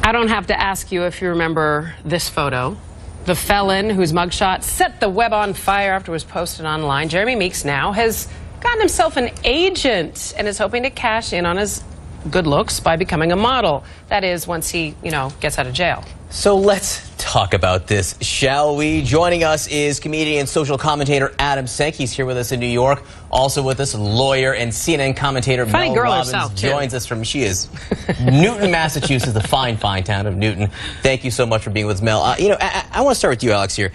I don't have to ask you if you remember this photo. The felon whose mugshot set the web on fire after it was posted online. Jeremy Meeks now has gotten himself an agent and is hoping to cash in on his good looks by becoming a model. That is, once he, gets out of jail. So let's talk about this, shall we? Joining us is comedian and social commentator Adam Senk. He's here with us in New York. Also with us, lawyer and CNN commentator Mel Robbins joins us from, she is Newton, Massachusetts, the fine, fine town of Newton. Thank you so much for being with us, Mel. I want to start with you, Alex, here.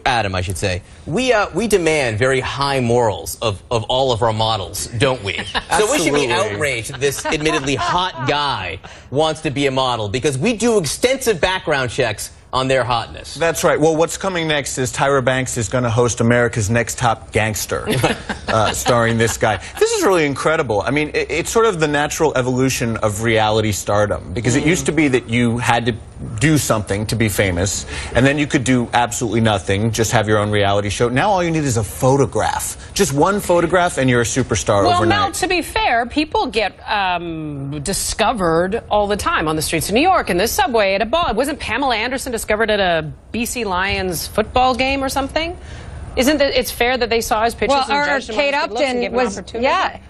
Adam, I should say. We demand very high morals of all of our models, don't we? So we should be outraged that this admittedly hot guy wants to be a model because we do extensive background checks on their hotness. That's right. Well, what's coming next is Tyra Banks is going to host America's Next Top Gangster, starring this guy. This is really incredible. I mean, it's sort of the natural evolution of reality stardom, because it used to be that you had to do something to be famous, and then you could do absolutely nothing, just have your own reality show. Now all you need is a photograph. Just one photograph and you're a superstar overnight. Well, Mel, to be fair, people get discovered all the time on the streets of New York, in the subway, at a bar. Wasn't Pamela Anderson discovered at a BC Lions football game or something? Isn't it's fair that they saw his pictures and judged him? Kate Upton was, yeah.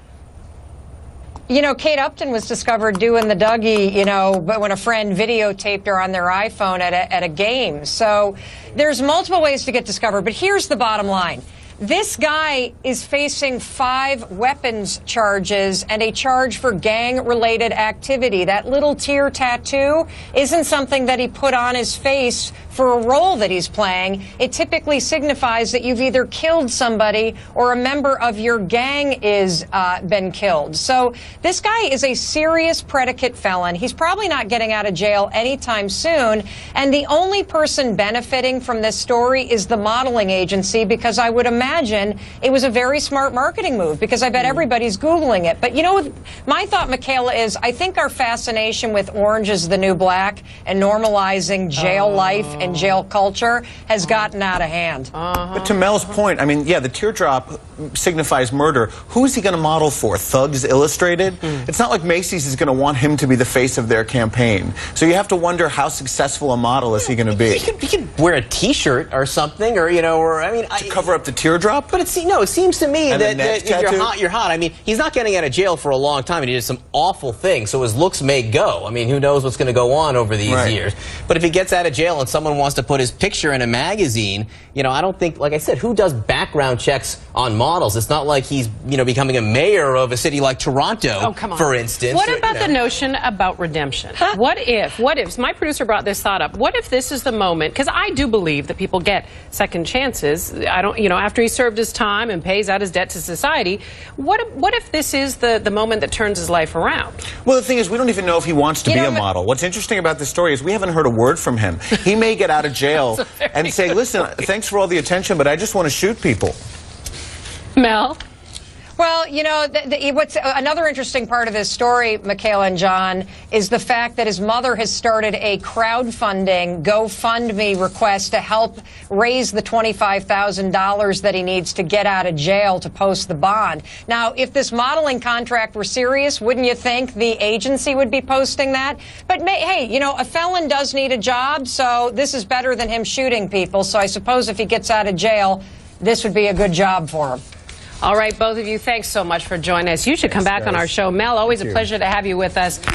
Kate Upton was discovered doing the Dougie, but when a friend videotaped her on their iPhone at a game. So there's multiple ways to get discovered, but here's the bottom line. This guy is facing 5 weapons charges and a charge for gang-related activity. That little tear tattoo isn't something that he put on his face for a role that he's playing. It typically signifies that you've either killed somebody or a member of your gang is been killed. So this guy is a serious predicate felon. He's probably not getting out of jail anytime soon. And the only person benefiting from this story is the modeling agency, because I would imagine it was a very smart marketing move, because I bet everybody's Googling it. But my thought, Michaela, is I think our fascination with Orange is the New Black and normalizing jail life and jail culture has gotten out of hand. But to Mel's point, I mean, yeah, the teardrop signifies murder. Who is he going to model for? Thugs Illustrated? It's not like Macy's is going to want him to be the face of their campaign. So you have to wonder, how successful a model is he going to be? He could wear a T-shirt or something, or to cover up the teardrop. But it seems to me that if you're hot, you're hot. I mean, he's not getting out of jail for a long time, and he did some awful things, so his looks may go. I mean, who knows what's going to go on over these years? But if he gets out of jail and someone wants to put his picture in a magazine, I don't think, like I said, who does background checks on models? It's not like he's, becoming a mayor of a city like Toronto, for instance. What about the notion about redemption? What if, my producer brought this thought up, what if this is the moment, because I do believe that people get second chances, after he served his time and pays out his debt to society, what if this is the moment that turns his life around? Well, the thing is, we don't even know if he wants to be a model. What's interesting about this story is we haven't heard a word from him. He may get out of jail and say, listen, thanks for all the attention, but I just want to shoot people. Mel? Well, what's another interesting part of this story, Michaela and John, is the fact that his mother has started a crowdfunding GoFundMe request to help raise the $25,000 that he needs to get out of jail to post the bond. Now, if this modeling contract were serious, wouldn't you think the agency would be posting that? But hey, a felon does need a job, so this is better than him shooting people. So I suppose if he gets out of jail, this would be a good job for him. All right, both of you, thanks so much for joining us. You should come back on our show. Mel, always a pleasure to have you with us.